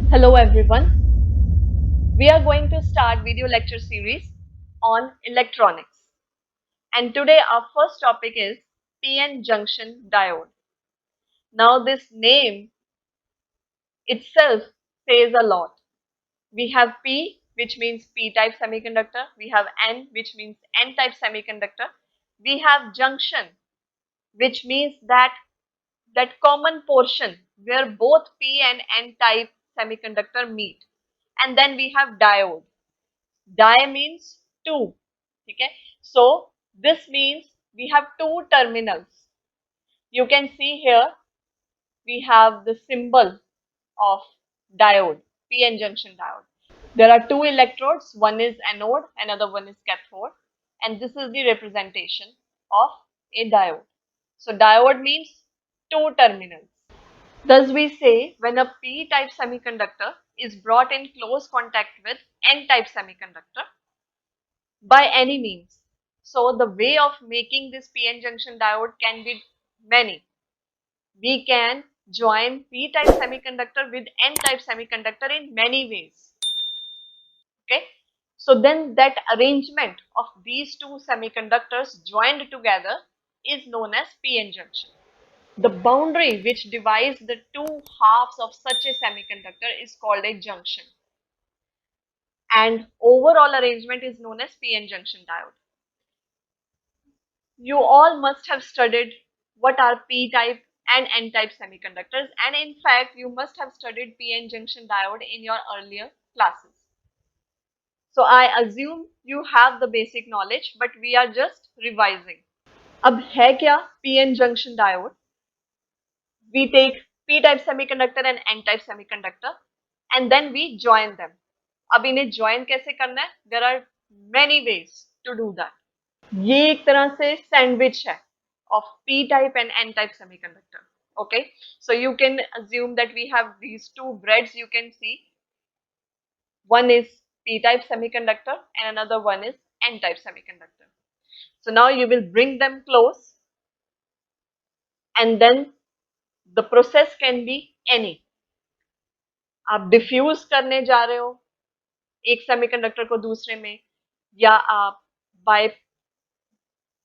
Hello everyone. We are going to start video lecture series on electronics. And today our first topic is PN junction diode. Now this name itself says a lot. We have P, which means P-type semiconductor. We have N, which means N-type semiconductor. We have junction, which means that common portion where both P and N-type semiconductor meet. And then we have diode. Di means two. Okay. So this means we have two terminals. You can see here we have the symbol of diode, PN junction diode. There are two electrodes, one is anode, another one is cathode, and this is the representation of a diode. So diode means two terminals. Thus we say when a P-type semiconductor is brought in close contact with N-type semiconductor, by any means. So the way of making this PN junction diode can be many. We can join P-type semiconductor with N-type semiconductor in many ways. Okay. So then that arrangement of these two semiconductors joined together is known as PN junction. The boundary which divides the two halves of such a semiconductor is called a junction. And overall arrangement is known as PN junction diode. You all must have studied what are P-type and N-type semiconductors, and in fact you must have studied PN junction diode in your earlier classes. So I assume you have the basic knowledge, but we are just revising. अब है क्या PN junction diode? We take P-type semiconductor and N-type semiconductor and then we join them. अब इन्हें join कैसे करना है? There are many ways to do that. ये एक तरह से सैंडविच है of P-type and N-type semiconductor. Okay, so you can assume that we have these two breads. You can see one is P-type semiconductor and another one is N-type semiconductor. So now you will bring them close and then the process can be any. आप diffuse करने जा रहे हो एक semiconductor को दूसरे में, या आप bye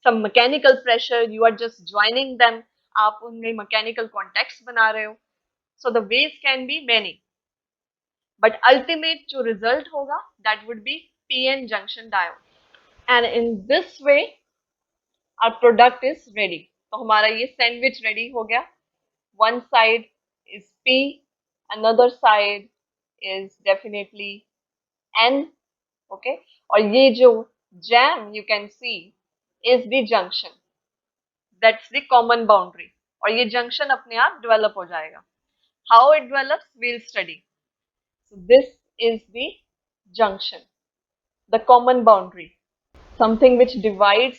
some mechanical pressure you are just joining them, आप उनमें mechanical contacts बना रहे हो. So the ways can be many, but ultimate जो result होगा that would be PN junction diode. And in this way our product is ready. तो हमारा ये sandwich ready हो गया. One side is P, another side is definitely N. Okay, और ये जो jam you can see is the junction. That's the common boundary. और ये junction अपने आप develop हो जाएगा. How it develops we'll study. So this is the junction, the common boundary, something which divides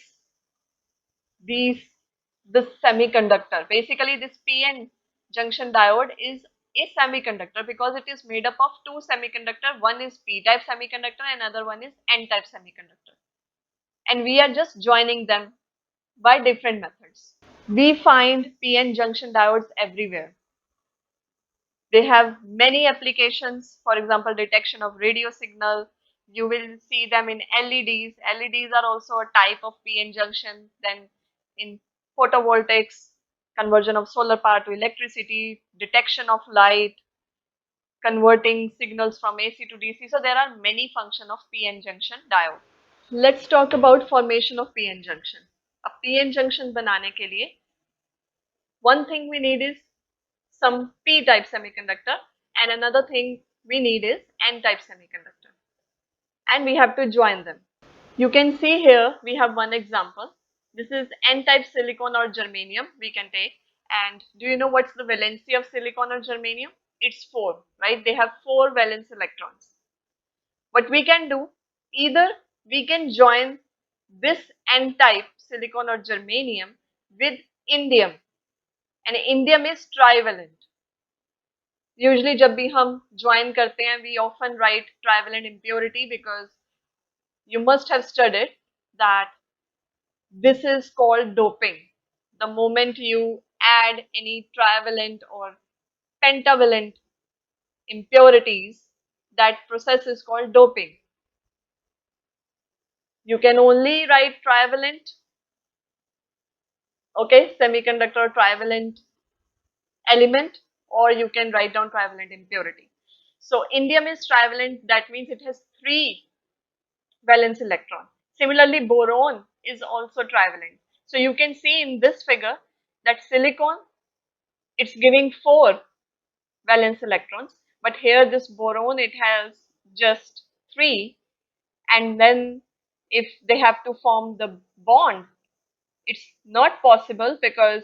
this semiconductor. Basically this PN junction diode is a semiconductor because it is made up of two semiconductor. One is P-type semiconductor and another one is N-type semiconductor. And we are just joining them by different methods. We find PN junction diodes everywhere. They have many applications. For example, detection of radio signal. You will see them in LEDs. LEDs are also a type of PN junction. Then in photovoltaics, conversion of solar power to electricity, detection of light, converting signals from AC to DC. So there are many functions of PN junction diode. Let's talk about formation of PN junction. A PN junction बनाने के लिए one thing we need is some P-type semiconductor and another thing we need is N-type semiconductor, and we have to join them. You can see here we have one example. This is N-type silicon or germanium we can take, and do you know what's the valency of silicon or germanium? It's 4, right? They have 4 valence electrons. What we can do, either we can join this N-type silicon or germanium with indium, and indium is trivalent. Usually जब भी हम join करते हैं, we often write trivalent impurity because you must have studied that this is called doping. The moment you add any trivalent or pentavalent impurities, that process is called doping. You can only write trivalent, okay, semiconductor trivalent element, or you can write down trivalent impurity. So indium is trivalent, that means it has 3 valence electron. Similarly, boron is also trivalent. So you can see in this figure that silicon, it's giving 4 valence electrons, but here this boron, it has just 3, and then if they have to form the bond, it's not possible because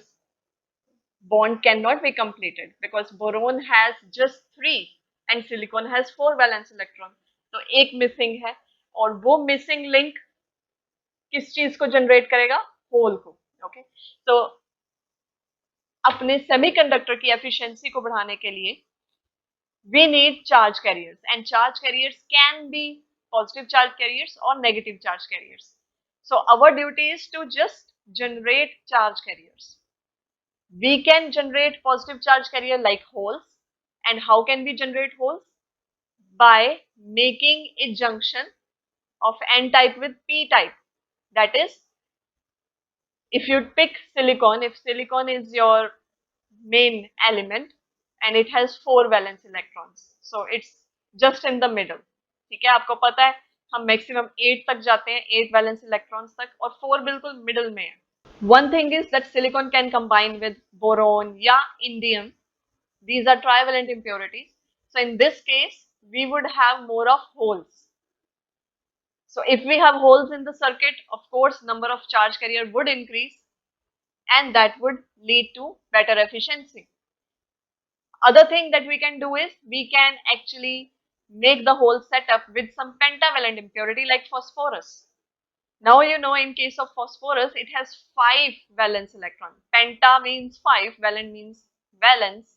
bond cannot be completed because boron has just 3 and silicon has 4 valence electron. तो एक missing है और वो missing link किस चीज को generate करेगा? Whole को. ओके, तो अपने सेमीकंडक्टर की एफिशिएंसी को बढ़ाने के लिए we need charge carriers, and charge carriers can be positive charge carriers or negative charge carriers. So our duty is to just generate charge carriers. We can generate positive charge carrier like holes. And how can we generate holes? By making a junction of n type with p type. That is, if you pick silicon, if silicon is your main element and it has 4 valence electrons, so it's just in the middle. ठीक है, आपको पता है हम maximum 8 तक जाते हैं, 8 valence electrons तक, और 4 बिल्कुल मिडल में है. One thing is that silicon can combine with boron या indium. These are trivalent impurities. So in this case, we would have more of holes. So if we have holes in the circuit, of course, number of charge carrier would increase, and that would lead to better efficiency. Other thing that we can do is we can actually make the whole setup with some pentavalent impurity like phosphorus. Now you know in case of phosphorus, it has 5 valence electrons. Penta means 5, valent means valence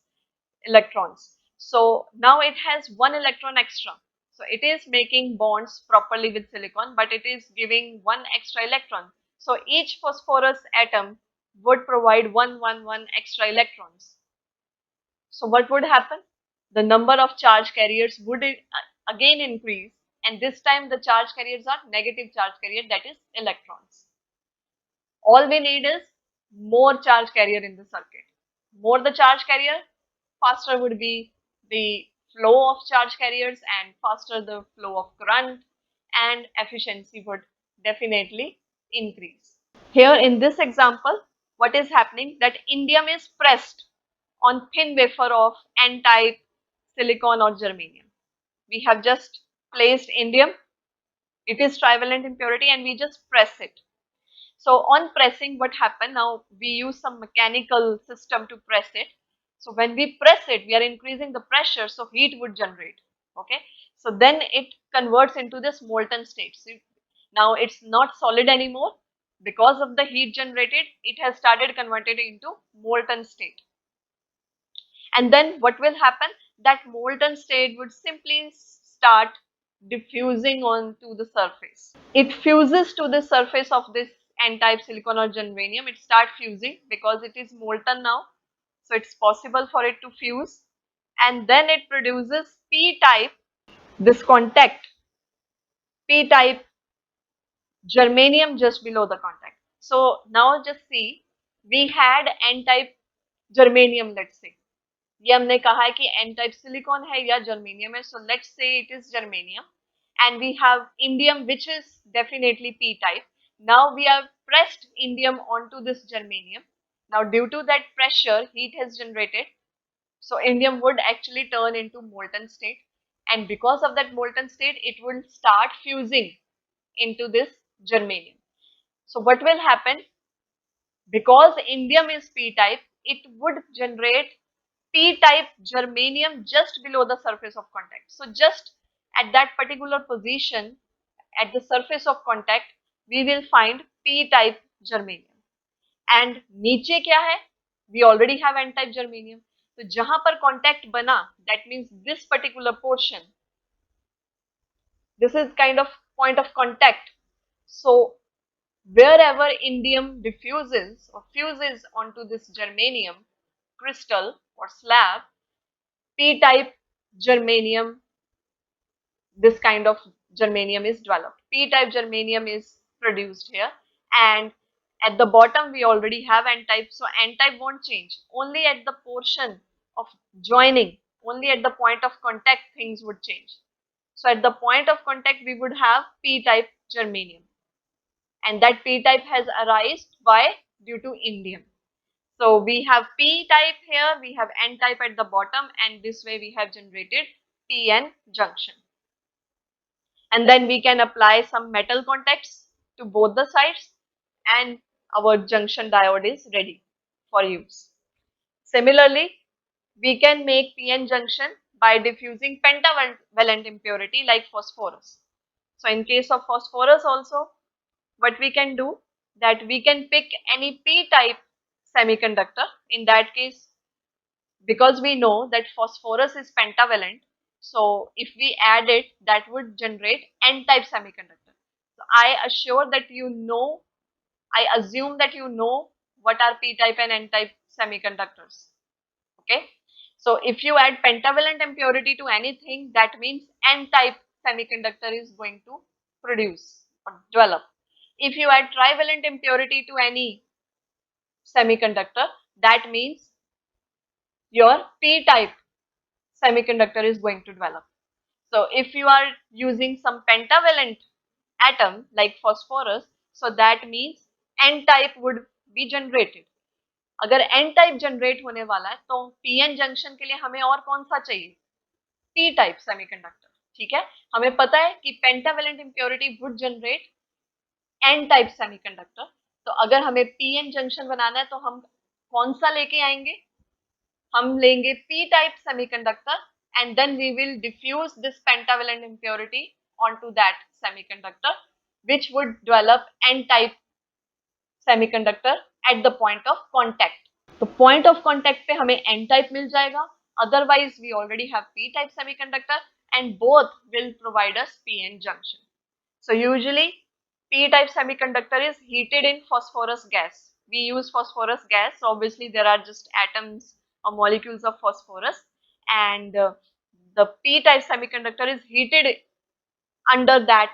electrons. So now it has 1 electron extra. So it is making bonds properly with silicon, but it is giving 1 extra electron. So each phosphorus atom would provide 1 extra electrons. So what would happen? The number of charge carriers would again increase, and this time the charge carriers are negative charge carrier, that is electrons. All we need is more charge carrier in the circuit. More the charge carrier, faster would be the flow of charge carriers and faster the flow of current, and efficiency would definitely increase. Here in this example, what is happening, that indium is pressed on thin wafer of n-type silicon or germanium. We have just placed indium, it is trivalent impurity, and we just press it. So on pressing, what happened, now we use some mechanical system to press it. So when we press it, we are increasing the pressure, so heat would generate. Okay, so then it converts into this molten state. So now it's not solid anymore. Because of the heat generated, it has started converted into molten state. And then what will happen? That molten state would simply start diffusing onto the surface. It fuses to the surface of this n-type silicon or germanium. It starts fusing because it is molten now. So it's possible for it to fuse. And then it produces p-type, this contact, p-type germanium just below the contact. So now just see, we had n-type germanium, let's say. ये हमने कहा है कि n type silicon है या germanium है. So let's say it is germanium, and we have indium, which is definitely p type. Now we have pressed indium onto this germanium. Now due to that pressure, heat has generated. So indium would actually turn into molten state, and because of that molten state, it will start fusing into this germanium. So what will happen? Because indium is p type, it would generate p-type germanium just below the surface of contact. So just at that particular position, at the surface of contact, we will find p-type germanium. And नीचे क्या है? We already have n-type germanium. तो जहां पर contact बना, that means this particular portion, this is kind of point of contact. So wherever indium diffuses or fuses onto this germanium crystal or slab, p-type germanium, this kind of germanium is developed. P-type germanium is produced here, and at the bottom we already have N-type, so N-type won't change. Only at the portion of joining, only at the point of contact things would change. So at the point of contact we would have P-type germanium, and that P-type has arisen by due to indium. So we have P-type here, we have N-type at the bottom, and this way we have generated P-N junction. And then we can apply some metal contacts to both the sides, and our junction diode is ready for use. Similarly, we can make PN junction by diffusing pentavalent impurity like phosphorus. So in case of phosphorus also, what we can do, that we can pick any P-type semiconductor. In that case, because we know that phosphorus is pentavalent, so if we add it, that would generate N-type semiconductor. So I assure that you know, I assume that you know what are P-type and N-type semiconductors. Okay, so if you add pentavalent impurity to anything, that means N-type semiconductor is going to produce or develop. If you add trivalent impurity to any semiconductor, that means your P-type semiconductor is going to develop. So if you are using some pentavalent atom like phosphorus, so that means N-type would be generated. अगर N-type generate होने वाला है तो PN junction के लिए हमें और कौन सा चाहिए? P-type semiconductor. ठीक है, हमें पता है कि pentavalent impurity would generate N-type semiconductor. तो अगर हमें PN junction बनाना है तो हम कौन सा लेके आएंगे? हम लेंगे P-type semiconductor, and then we will diffuse this pentavalent impurity onto that semiconductor, which would develop N-type semiconductor at the point of contact. तो point of contact पे हमें N-type मिल जाएगा, otherwise we already have P-type semiconductor, and both will provide us PN junction. So usually P-type semiconductor is heated in phosphorus gas. We use phosphorus gas, so obviously there are just atoms or molecules of phosphorus, and the P-type semiconductor is heated under that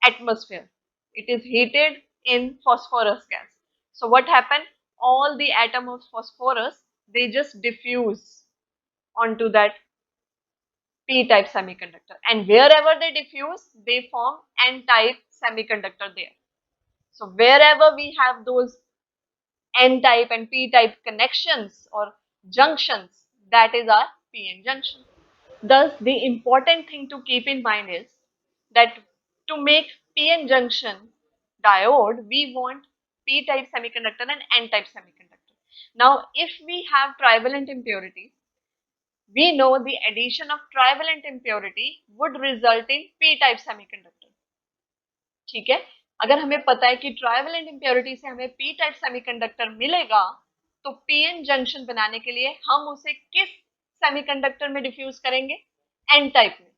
atmosphere. It is heated in phosphorus gas. So what happened? All the atom of phosphorus, they just diffuse onto that P-type semiconductor, and wherever they diffuse, they form N-type semiconductor there. So wherever we have those N-type and P-type connections or junctions, that is our PN junction. Thus, the important thing to keep in mind is that to make PN junction diode, we want P-type semiconductor and N-type semiconductor. Now, if we have trivalent impurity, we know the addition of trivalent impurity would result in P-type semiconductor. ठीक है, अगर हमें पता है कि trivalent impurity से हमें P type semiconductor मिलेगा, तो पीएन जंक्शन बनाने के लिए हम उसे किस सेमीकंडक्टर में डिफ्यूज करेंगे? एन टाइप में,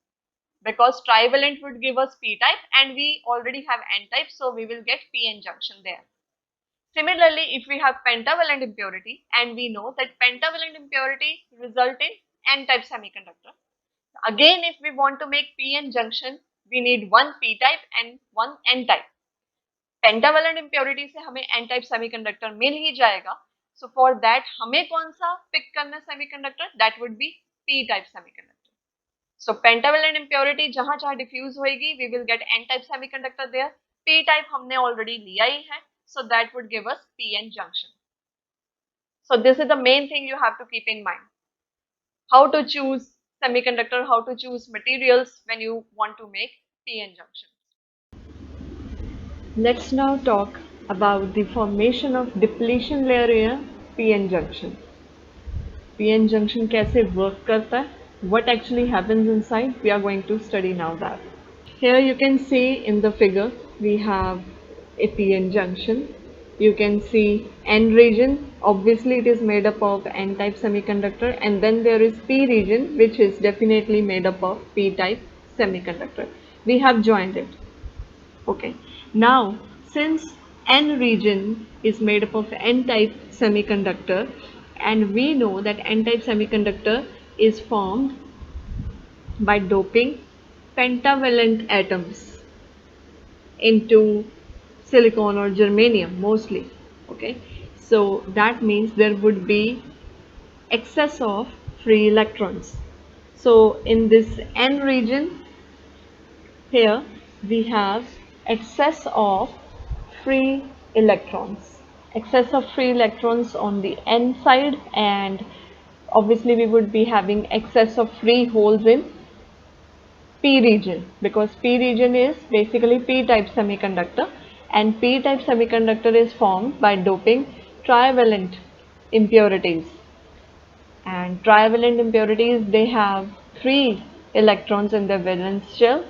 because trivalent would give us p type and we already have n type, so we will get pn junction there. Similarly, if we have pentavalent impurity, and we know that pentavalent impurity result in n type semiconductor, again if we want to make pn junction, we need one p type and one n type. Pentavalent impurity से हमें N type semiconductor मिल ही जाएगा, so for that हमें कौन सा pick करना है semiconductor? That would be P type semiconductor. So pentavalent impurity जहां जहां डिफ्यूज होएगी, we will get N type semiconductor there. P type हमने ऑलरेडी लिया ही है, so that would give us PN junction. So this is the main thing you have to keep in mind. How to choose semiconductor, how to choose materials when you want to make PN junction. Let's now talk about the formation of depletion layer in a PN junction. PN junction कैसे work करता है? What actually happens inside? We are going to study now that. Here you can see in the figure we have a PN junction. You can see N region. Obviously it is made up of N-type semiconductor, and then there is P region, which is definitely made up of P-type semiconductor. We have joined it. Okay, now since N region is made up of N-type semiconductor, and we know that N-type semiconductor is formed by doping pentavalent atoms into silicon or germanium mostly. Okay, so that means there would be excess of free electrons. So in this N region here we have excess of free electrons. Excess of free electrons on the N side, and obviously we would be having excess of free holes in P region, because P region is basically P-type semiconductor, and P-type semiconductor is formed by doping trivalent impurities, and trivalent impurities, they have free electrons in their valence shell.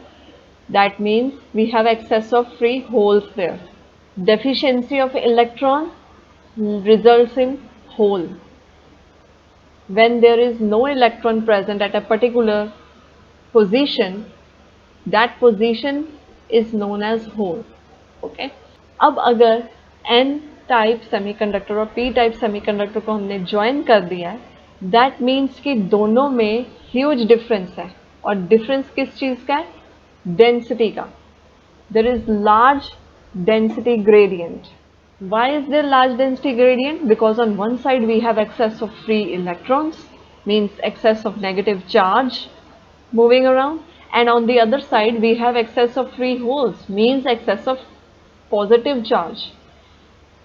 That means we have excess of free holes there. Deficiency of electron results in hole. When there is no electron present at a particular position, that position is known as hole. Okay, अब अगर N type semiconductor और P type semiconductor को हमने join कर दिया है, that means कि दोनों में ह्यूज डिफरेंस है, और डिफरेंस किस चीज़ का है? डेंसिटी का. There is large density gradient. Why is there large density gradient? Because on one side we have excess of free electrons, means excess of negative charge moving around, and on the other side we have excess of free holes, means excess of positive charge.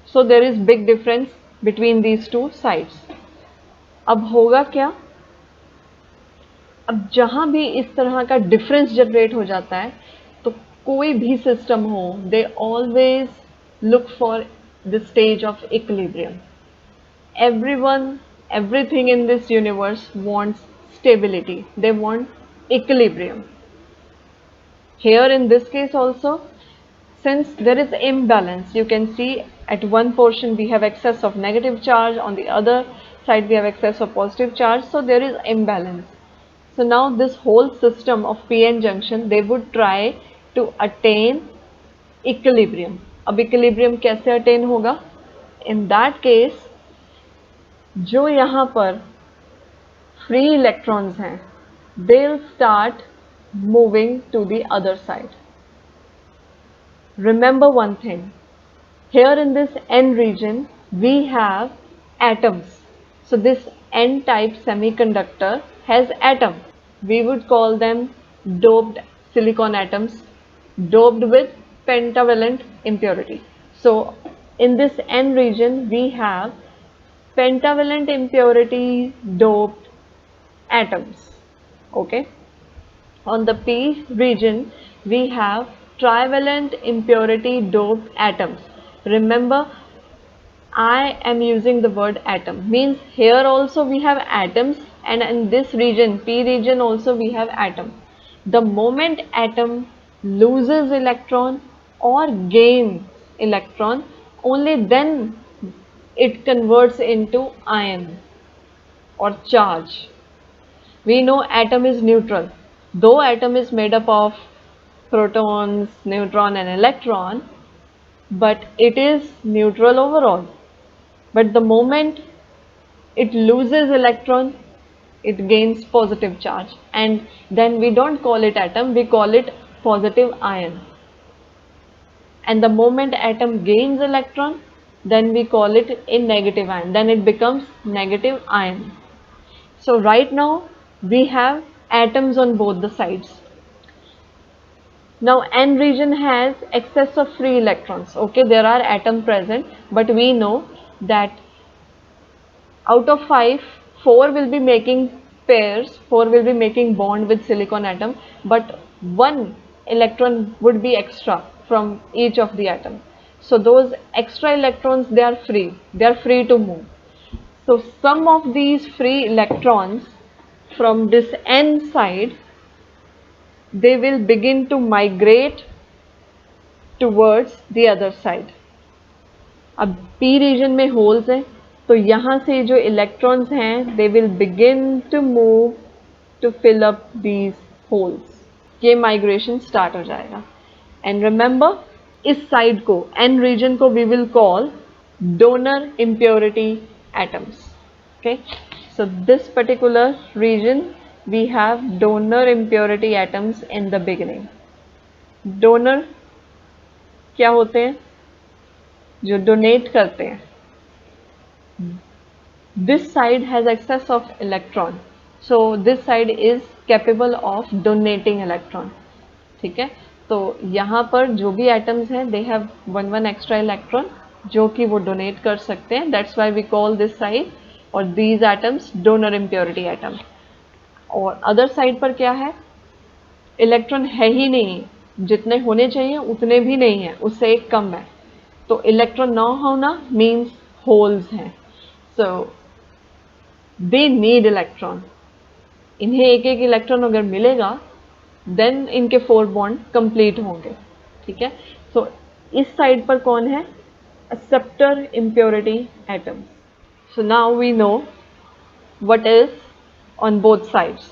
So there is big difference between these two sides. अब होगा क्या? अब जहाँ भी इस तरह का difference generate हो जाता है, तो कोई भी सिस्टम हो, they always look for the stage of equilibrium. Everyone, everything in this universe wants stability. They want equilibrium. Here in this case also, since there is imbalance, you can see at one portion we have excess of negative charge, on the other side we have excess of positive charge, so there is imbalance. So now this whole system of p-n junction, they would try to attain equilibrium. अब equilibrium कैसे attain होगा? In that case, जो यहाँ पर free electrons हैं, they'll start moving to the other side. Remember one thing, here in this N region we have atoms. So this N-type semiconductor has atom. We would call them doped silicon atoms, doped with pentavalent impurity. So in this N region we have pentavalent impurity doped atoms. Okay. On the P region we have trivalent impurity doped atoms. Remember, I am using the word atom, means here also we have atoms, and in this region, P region also we have atom. The moment atom loses electron or gains electron, only then it converts into ion or charge. We know atom is neutral. Though atom is made up of protons, neutron and electron, but it is neutral overall. But the moment it loses electron, it gains positive charge, and then we don't call it atom, we call it positive ion. And the moment atom gains electron, then we call it a negative ion, then it becomes negative ion. So right now we have atoms on both the sides. Now N region has excess of free electrons. Okay, there are atoms present, but we know that out of 5, 4 will be making pairs, 4 will be making bond with silicon atom, but 1 electron would be extra from each of the atom. So those extra electrons, they are free to move. So some of these free electrons from this N side, they will begin to migrate towards the other side. अब P region में holes हैं, तो यहाँ से जो electrons हैं, they will begin to move to fill up these holes. ये migration start हो जाएगा. And remember, इस side को, N region को we will call donor impurity atoms. Okay, so this particular region we have donor impurity atoms in the beginning. Donor क्या होते हैं? जो डोनेट करते हैं. This side has excess of electron, so this side is capable of donating electron. ठीक है, तो यहाँ पर जो भी एटम्स हैं they have one extra electron जो कि वो डोनेट कर सकते हैं. That's why we call this side और these atoms donor impurity atom. और अदर साइड पर क्या है? इलेक्ट्रॉन है ही नहीं, जितने होने चाहिए उतने भी नहीं है, उससे एक कम है. तो इलेक्ट्रॉन ना होना मीन्स होल्स हैं. सो दे नीड इलेक्ट्रॉन. इन्हें एक एक इलेक्ट्रॉन अगर मिलेगा देन इनके 4 बॉन्ड कंप्लीट होंगे. ठीक है, सो इस साइड पर कौन है? Acceptor impurity atom. So now we know what is on both sides.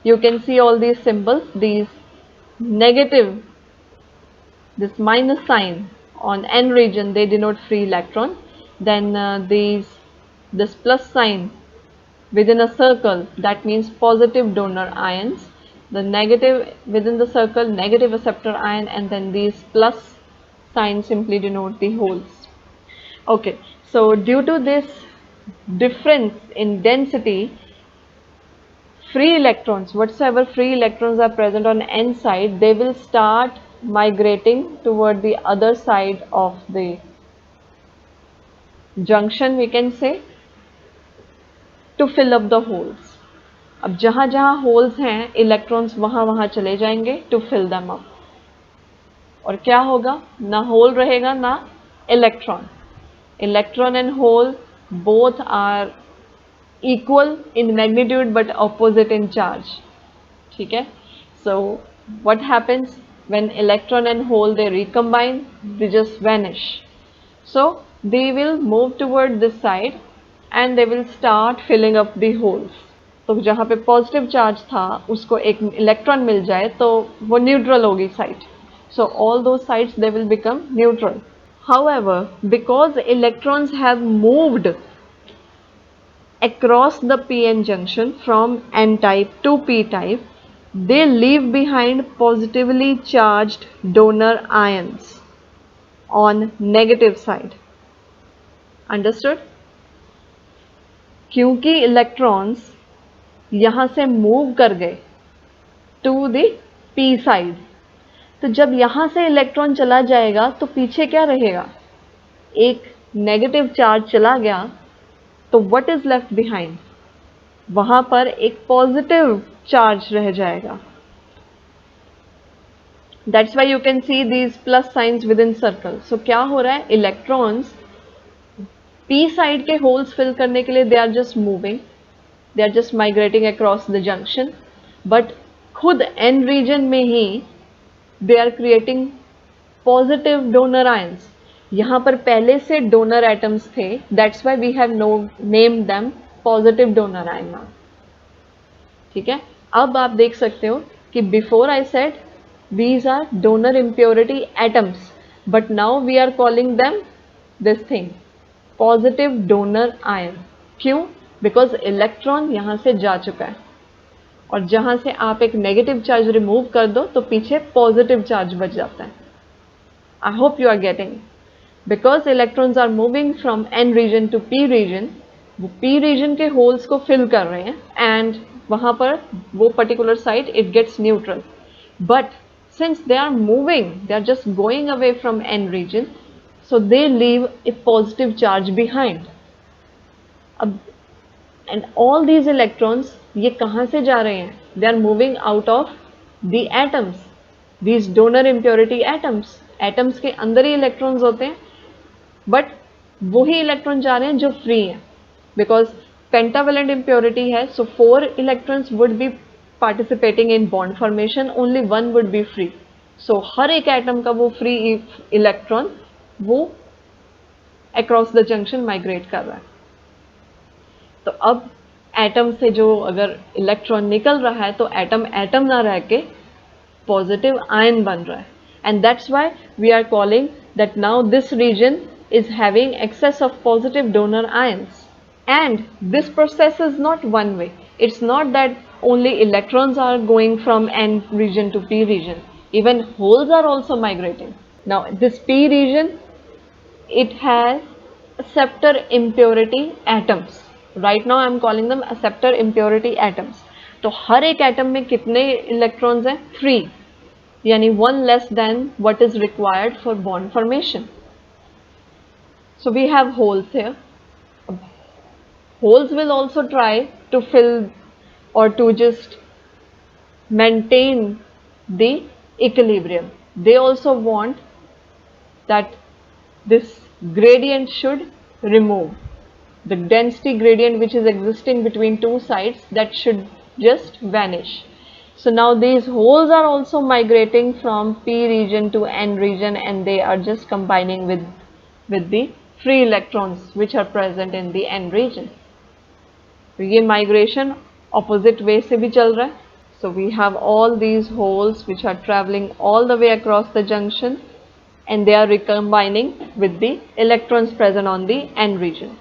You can see all these symbols, these negative, this minus sign on n region, they denote free electron. Then this plus sign within a circle, that means positive donor ions. The negative within the circle, negative acceptor ion, and then these plus signs simply denote the holes. Okay, so due to this difference in density, free electrons, whatsoever free electrons are present on n side, they will start migrating toward the other side of the junction, we can say, to fill up the holes. अब जहाँ जहाँ holes हैं electrons वहाँ वहाँ चले जाएंगे to fill them up. और क्या होगा? ना होल रहेगा ना electron. Electron and hole both are equal in magnitude but opposite in charge. ठीक है, so what happens when electron and hole they recombine? They just vanish. So they will move toward this side and they will start filling up the holes. तो जहाँ पे positive charge था उसको एक electron मिल जाए तो वो न्यूट्रल होगी side. So all those sides they will become neutral. However, because electrons have moved across the p-n junction from n-type to p-type, they leave behind positively charged donor ions on negative side. Understood? क्योंकि electrons यहाँ से move कर गए to the p side, तो जब यहाँ से electron चला जाएगा तो पीछे क्या रहेगा? एक नेगेटिव चार्ज चला गया, तो व्हाट इज लेफ्ट बिहाइंड? वहां पर एक पॉजिटिव चार्ज रह जाएगा. That's why you can see these plus signs within circle. So क्या हो रहा है? इलेक्ट्रॉन्स पी साइड के होल्स फिल करने के लिए they are just moving, they are just migrating across the junction, but खुद एन रीजन में ही they are creating positive donor ions. यहाँ पर पहले से डोनर एटम्स थे, that's why we have named them positive donor ion now. ठीक है, अब आप देख सकते हो कि before I said these are donor impurity atoms, but now we are calling them this thing positive donor ion. क्यों? Because electron यहाँ से जा चुका है और जहाँ से आप एक नेगेटिव चार्ज रिमूव कर दो तो पीछे पॉजिटिव चार्ज बच जाता है. I hope you are getting. Because electrons are moving from N region to P region, वो पी रीजन के होल्स को फिल कर रहे हैं एंड वहाँ पर वो particular side it gets neutral. But since they are moving, they are just going away from n region, so they leave a positive charge behind. And all these electrons ये कहाँ से जा रहे हैं? They are moving out of the atoms, these donor impurity atoms. Atoms के अंदर ही electrons होते हैं, but वही electron जा रहे हैं जो free हैं, because pentavalent impurity है, so 4 electrons would be participating in bond formation, only one would be free. So हर एक एटम का वो फ्री इलेक्ट्रॉन वो अक्रॉस द जंक्शन माइग्रेट कर रहा है. तो अब एटम से जो अगर इलेक्ट्रॉन निकल रहा है तो एटम एटम ना रह के पॉजिटिव आयन बन रहा है. And that's why we are calling that now this region is having excess of positive donor ions. And this process is not one way. It's not that only electrons are going from N region to P region. Even holes are also migrating. Now this P region, it has acceptor impurity atoms. Right now I am calling them acceptor impurity atoms. तो हर एक atom में कितने electrons हैं? 3, यानी 1 less than what is required for bond formation. So we have holes here. Holes will also try to fill or to just maintain the equilibrium. They also want that this gradient should remove. The density gradient which is existing between two sides, that should just vanish. So now these holes are also migrating from P region to N region, and they are just combining with the free electrons which are present in the N region. तो ये migration opposite way से भी चल रहा है. So we have all these holes which are traveling all the way across the junction, and they are recombining with the electrons present on the N region.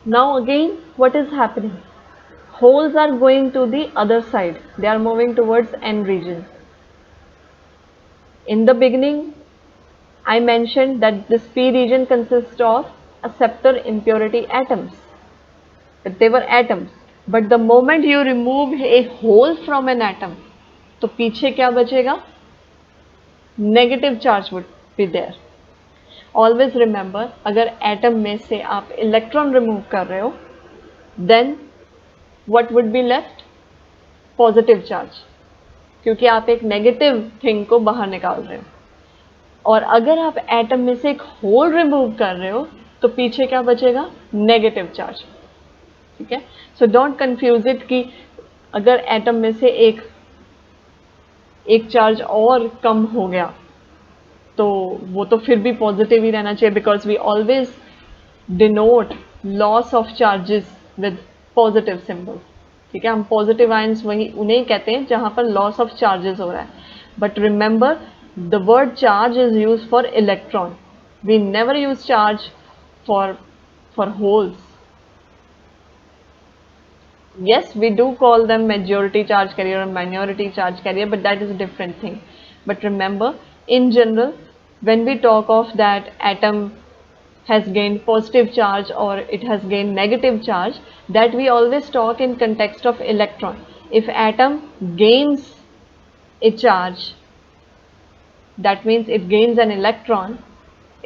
Now again, what is happening? Holes are going to the other side. They are moving towards N region. In the beginning, I mentioned that this P region consists of acceptor impurity atoms. But they were atoms. But the moment you remove a hole from an atom, तो पीछे क्या बचेगा? Negative charge would be there. Always remember, अगर atom में से आप electron remove कर रहे हो, then what would be left? Positive charge, क्योंकि आप एक नेगेटिव थिंग को बाहर निकाल रहे हो. और अगर आप एटम में से एक होल रिमूव कर रहे हो, तो पीछे क्या बचेगा? Negative charge. ठीक है. सो डोंट कंफ्यूज इट कि अगर एटम में से एक चार्ज और कम हो गया तो वो तो फिर भी पॉजिटिव ही रहना चाहिए, because we always denote loss of charges with positive symbol. ठीक है. हम पॉजिटिव आयंस वही उन्हें कहते हैं जहां पर लॉस ऑफ चार्जेस हो रहा है. But remember, the word charge is use for electron. We never use charge for holes. Yes, we do call them majority charge carrier or minority charge carrier, but that is a different thing. But remember, in general, when we talk of that atom has gained positive charge or it has gained negative charge, that we always talk in context of electron. If atom gains a charge, that means it gains an electron,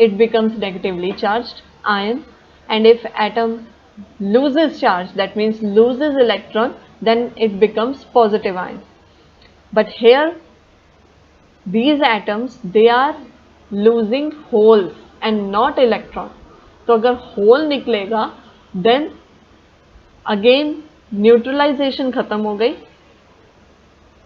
it becomes negatively charged ion. And if atom loses charge, that means loses electron, then it becomes positive ion. But here these atoms, they are losing holes and not electron. तो अगर whole निकलेगा, then again neutralisation खत्म हो गई,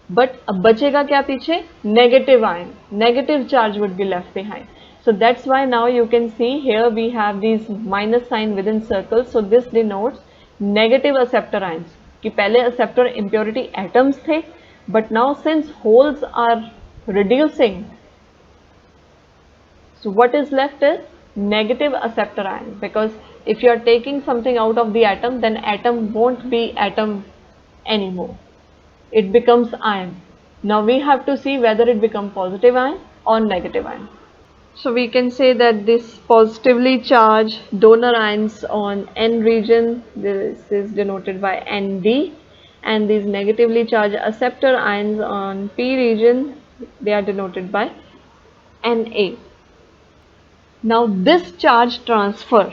but अब बचेगा क्या पीछे? Negative ion. Negative charge would be left behind. So that's why now you can see here we have these minus sign within circles. So this denotes negative acceptor ions. कि पहले acceptor impurity atoms थे, but now since holes are reducing, so what is left is negative acceptor ion. Because if you are taking something out of the atom, then atom won't be atom anymore. It becomes ion. Now we have to see whether it becomes positive ion or negative ion. So we can say that this positively charged donor ions on N region, this is denoted by Nd, and these negatively charged acceptor ions on P region, they are denoted by Na. Now this charge transfer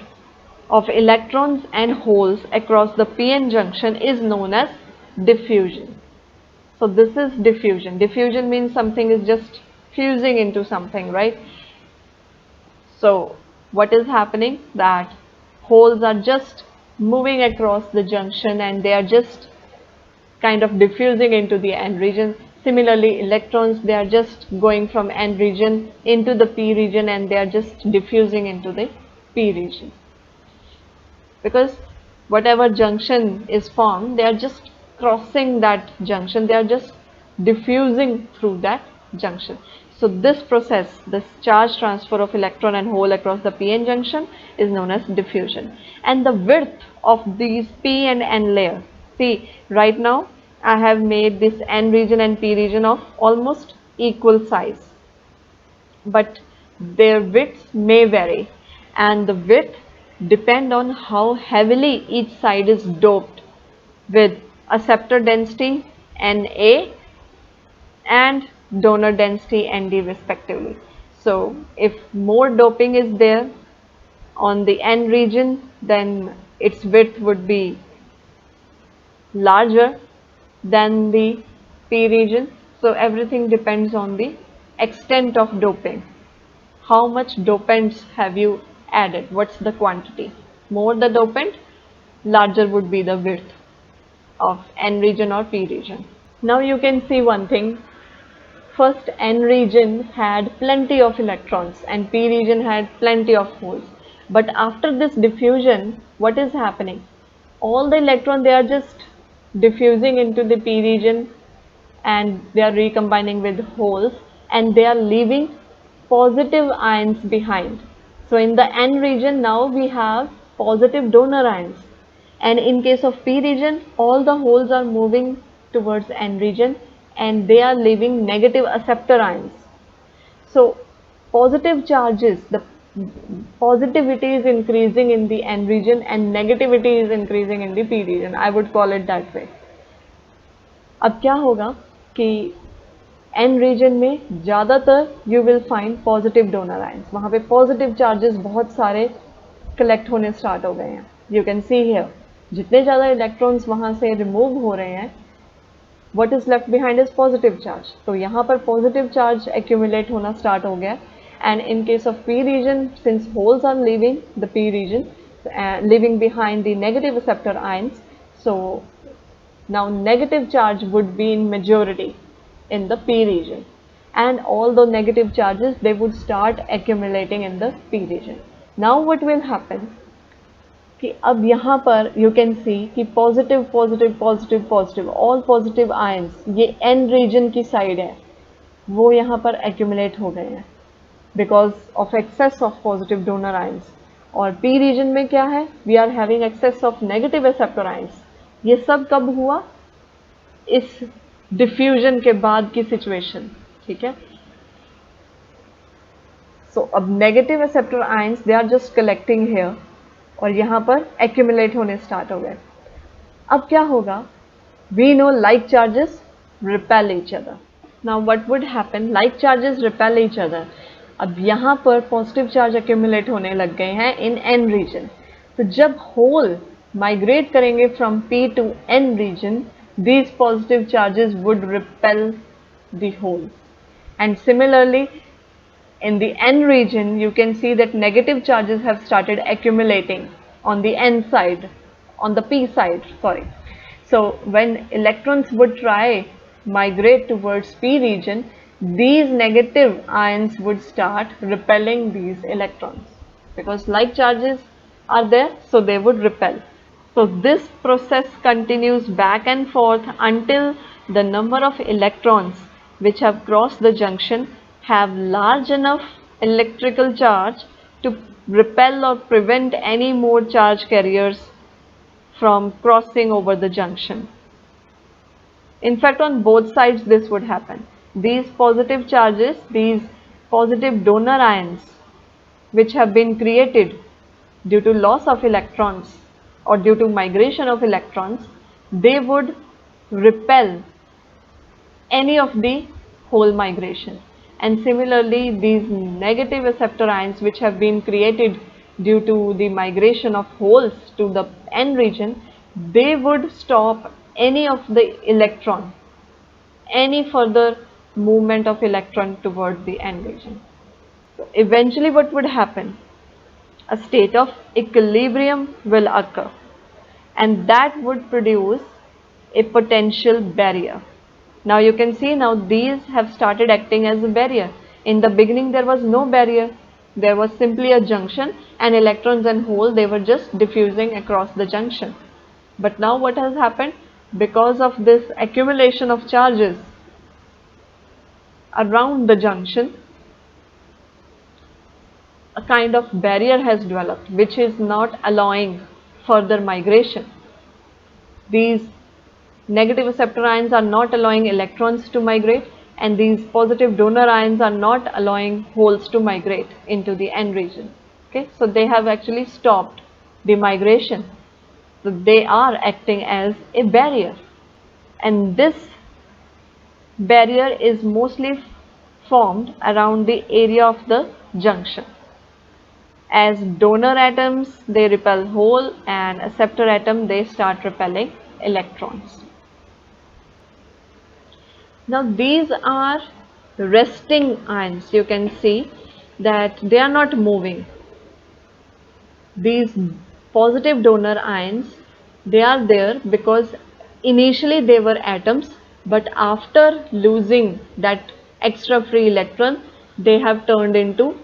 of electrons and holes across the PN junction is known as diffusion. So this is diffusion. Diffusion means something is just fusing into something, right? So what is happening? That holes are just moving across the junction and they are just kind of diffusing into the N region. Similarly, electrons, they are just going from N region into the P region and they are just diffusing into the P region. Because whatever junction is formed, they are just crossing that junction, they are just diffusing through that junction. So this process, this charge transfer of electron and hole across the PN junction is known as diffusion. And the width of these P and N layer, see right now I have made this N region and P region of almost equal size, but their widths may vary, and the width depend on how heavily each side is doped with acceptor density Na and donor density Nd respectively. So if more doping is there on the N region, then its width would be larger than the P region. So everything depends on the extent of doping. How much dopants have you added? What's the quantity? More the dopant, larger would be the width of N region or P region. Now you can see one thing. First N region had plenty of electrons and P region had plenty of holes. But after this diffusion, what is happening? All the electrons, they are just diffusing into the P region and they are recombining with holes and they are leaving positive ions behind. So in the N region now we have positive donor ions, and in case of P region all the holes are moving towards N region and they are leaving negative acceptor ions. So positive charges, the positivity is increasing in the N region and negativity is increasing in the P region. I would call it that way. अब क्या होगा कि N region में ज़्यादातर you will find positive donor ions, वहाँ पे positive charges बहुत सारे कलेक्ट होने स्टार्ट हो गए हैं. यू कैन सी हियर जितने ज़्यादा इलेक्ट्रॉन्स वहाँ से रिमूव हो रहे हैं, what is left behind is positive charge. तो यहाँ पर positive charge accumulate होना start हो गया. And in case of P region, since holes are leaving the P region, leaving behind the negative receptor ions, so now negative charge would be in majority in the P region, and all the negative charges, they would start accumulating in the P region. Now what will happen कि अब यहाँ पर you can see कि positive positive positive positive all positive ions ये N region की side है, वो यहाँ पर एक्यूमुलेट हो गए हैं because of excess of positive donor ions. और पी रीजन में क्या है, we are having excess of negative receptor ions. ये सब कब हुआ, इस डिफ्यूजन के बाद की सिचुएशन. ठीक है, सो अब negative receptor ions they are just collecting here और यहाँ पर एक्यूमुलेट होने स्टार्ट हो गए. अब क्या होगा, we know like charges repel each other. Now what would happen, like charges repel each other. अब यहाँ पर पॉजिटिव चार्ज एक्यूमुलेट होने लग गए हैं इन एन रीजन. तो जब होल माइग्रेट करेंगे from P to N region, these positive charges would repel the hole. And similarly, in the N region, you can see that negative charges have started accumulating on the N side, on the P side, sorry. So when electrons would try migrate towards P region, these negative ions would start repelling these electrons because like charges are there, so they would repel. So this process continues back and forth until the number of electrons which have crossed the junction have large enough electrical charge to repel or prevent any more charge carriers from crossing over the junction. In fact, on both sides this would happen. These positive charges, these positive donor ions which have been created due to loss of electrons or due to migration of electrons, they would repel any of the hole migration. And similarly, these negative receptor ions which have been created due to the migration of holes to the N region, they would stop any of the electron, any further movement of electron towards the N region. So eventually what would happen? A state of equilibrium will occur, and that would produce a potential barrier. Now you can see now these have started acting as a barrier. In the beginning there was no barrier, there was simply a junction and electrons and holes, they were just diffusing across the junction. But now what has happened? Because of this accumulation of charges around the junction, a kind of barrier has developed which is not allowing further migration. These negative acceptor ions are not allowing electrons to migrate, and these positive donor ions are not allowing holes to migrate into the n region. Okay, so they have actually stopped the migration. So they are acting as a barrier, and this barrier is mostly formed around the area of the junction. As donor atoms, they repel hole, and acceptor atom, they start repelling electrons. Now these are resting ions. You can see that they are not moving. These positive donor ions, they are there because initially they were atoms, but after losing that extra free electron, they have turned into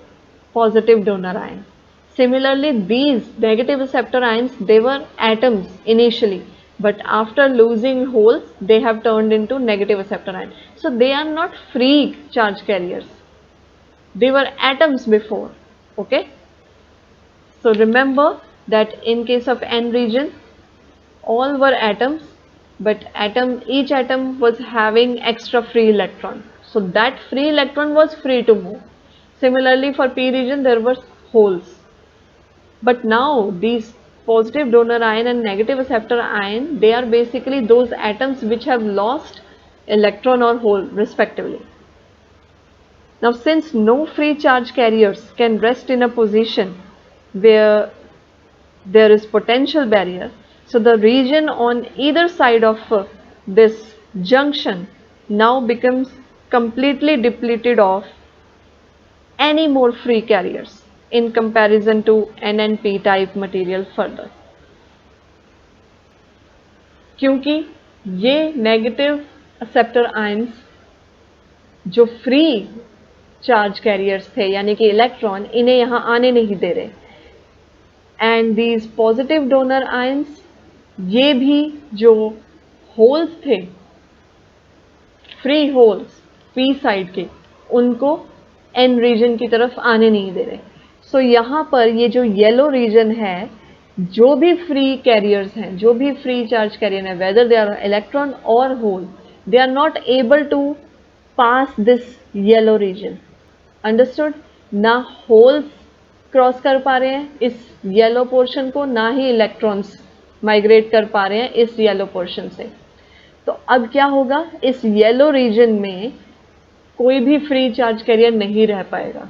positive donor ion. Similarly, these negative acceptor ions, they were atoms initially, but after losing holes, they have turned into negative acceptor ion. So they are not free charge carriers. They were atoms before. Okay. So remember that in case of n region, all were atoms, but each atom was having extra free electron. So that free electron was free to move. Similarly, for p region, there were holes. But now these positive donor ion and negative acceptor ion, they are basically those atoms which have lost electron or hole respectively. Now since no free charge carriers can rest in a position where there is potential barrier, so the region on either side of this junction now becomes completely depleted of any more free carriers in comparison to N and P type material further. क्योंकि ये negative acceptor ions जो free charge carriers थे यानी कि electron, इन्हें यहाँ आने नहीं दे रहे, and these positive donor ions, ये भी जो होल्स थे, फ्री होल्स पी साइड के, उनको एन रीजन की तरफ आने नहीं दे रहे. सो यहाँ पर ये जो येलो रीजन है, जो भी फ्री कैरियर्स हैं, जो भी फ्री चार्ज कैरियर है, वेदर दे आर इलेक्ट्रॉन और hole, they are not able to pass this yellow region. Understood? ना होल्स क्रॉस कर पा रहे हैं इस येलो पोर्शन को, ना ही इलेक्ट्रॉन्स माइग्रेट कर पा रहे हैं इस येलो पोर्शन से. तो अब क्या होगा, इस येलो रीजन में कोई भी फ्री चार्ज कैरियर नहीं रह पाएगा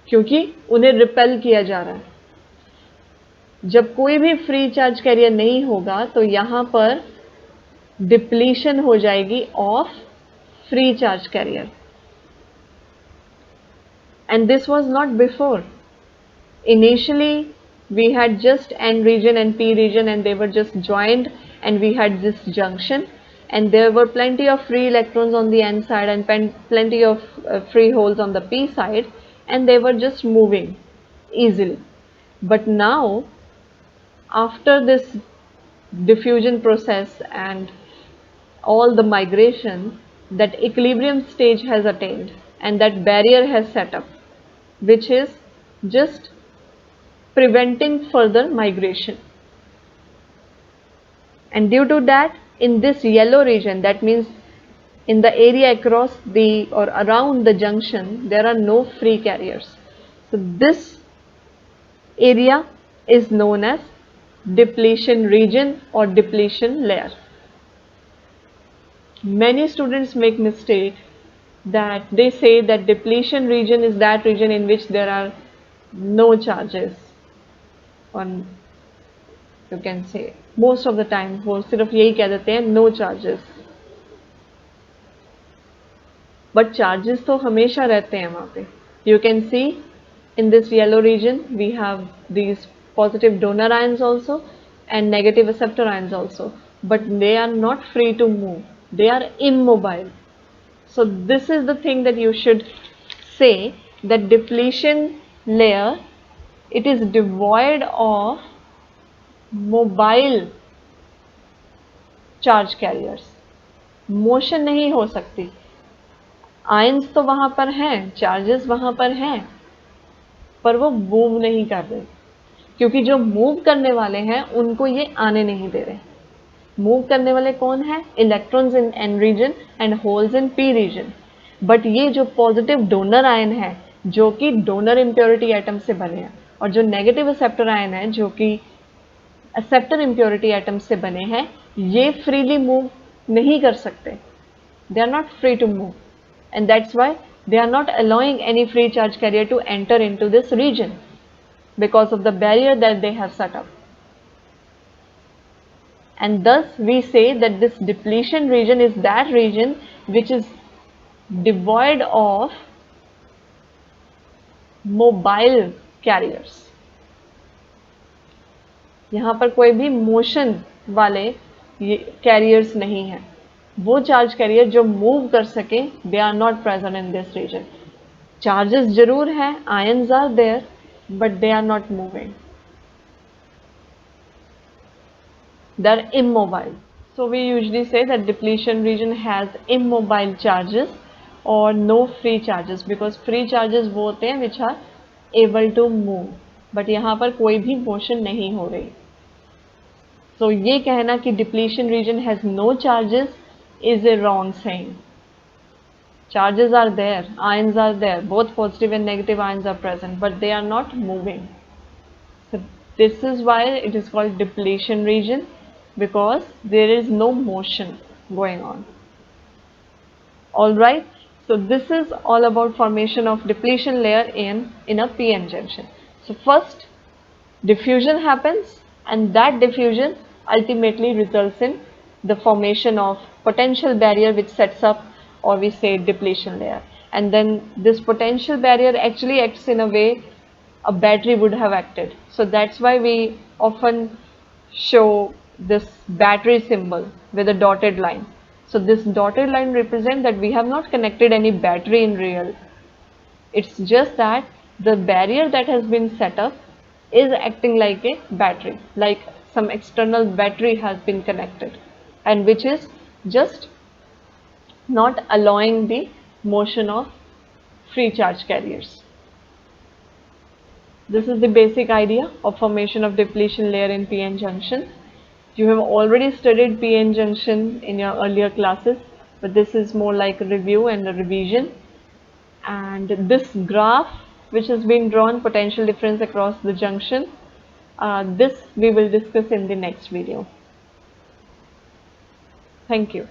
क्योंकि उन्हें रिपेल किया जा रहा है. जब कोई भी फ्री चार्ज कैरियर नहीं होगा तो यहां पर डिप्लीशन हो जाएगी of free charge career. And this was not before. Initially we had just N region and P region and they were just joined, and we had this junction, and there were plenty of free electrons on the N side and plenty of free holes on the P side, and they were just moving easily. But now, after this diffusion process and all the migration, that equilibrium stage has attained and that barrier has set up, which is just preventing further migration. And due to that, in this yellow region, that means in the area across the or around the junction, there are no free carriers. So this area is known as depletion region or depletion layer. Many students make mistake that they say that depletion region is that region in which there are no charges, on you can say most of the time वो सिर्फ यही कह देते हैं no charges, but charges तो हमेशा रहते हैं वहाँ पे. You can see in this yellow region we have these positive donor ions also and negative acceptor ions also, but they are not free to move, they are immobile. So this is the thing that you should say, that depletion layer, it is devoid of mobile charge carriers. Motion नहीं हो सकती. Ions तो वहां पर हैं, charges वहां पर हैं, पर वो मूव नहीं कर रहे क्योंकि जो मूव करने वाले हैं उनको ये आने नहीं दे रहे. मूव करने वाले कौन है? Electrons in N region and holes in P region. But ये जो पॉजिटिव डोनर आयन है जो कि डोनर इम्प्योरिटी एटम से बने हैं, और जो नेगेटिव एक्सेप्टर आयन है जो कि एक्सेप्टर इम्प्योरिटी एटम से बने हैं, ये फ्रीली मूव नहीं कर सकते. They are not free to move, and that's why they are not allowing any free charge carrier to enter into this region because of the barrier that they have set up. And thus we say that this depletion region is that region which is devoid of mobile carriers. यहाँ पर कोई भी motion वाले carriers नहीं हैं. वो charge carrier जो move कर सके, they are not present in this region. Charges जरूर हैं, ions are there, but they are not moving. They are immobile. So we usually say that depletion region has immobile charges or no free charges, because free charges वो होते हैं which are able to move, but यहाँ पर कोई भी motion नहीं हो रही. So ये कहना कि depletion region has no charges is a wrong saying. Charges are there, ions are there, both positive and negative ions are present, but they are not moving. So this is why it is called depletion region, because there is no motion going on. Alright, so this is all about formation of depletion layer in a PN junction. So first diffusion happens, and that diffusion ultimately results in the formation of potential barrier which sets up, or we say, depletion layer. And then this potential barrier actually acts in a way a battery would have acted. So that's why we often show this battery symbol with a dotted line. So this dotted line represents that we have not connected any battery in real. It's just that the barrier that has been set up is acting like a battery, like some external battery has been connected, and which is just not allowing the motion of free charge carriers. This is the basic idea of formation of depletion layer in PN junction. You have already studied PN junction in your earlier classes, but this is more like a review and a revision. And this graph which has been drawn, potential difference across the junction, this we will discuss in the next video. Thank you.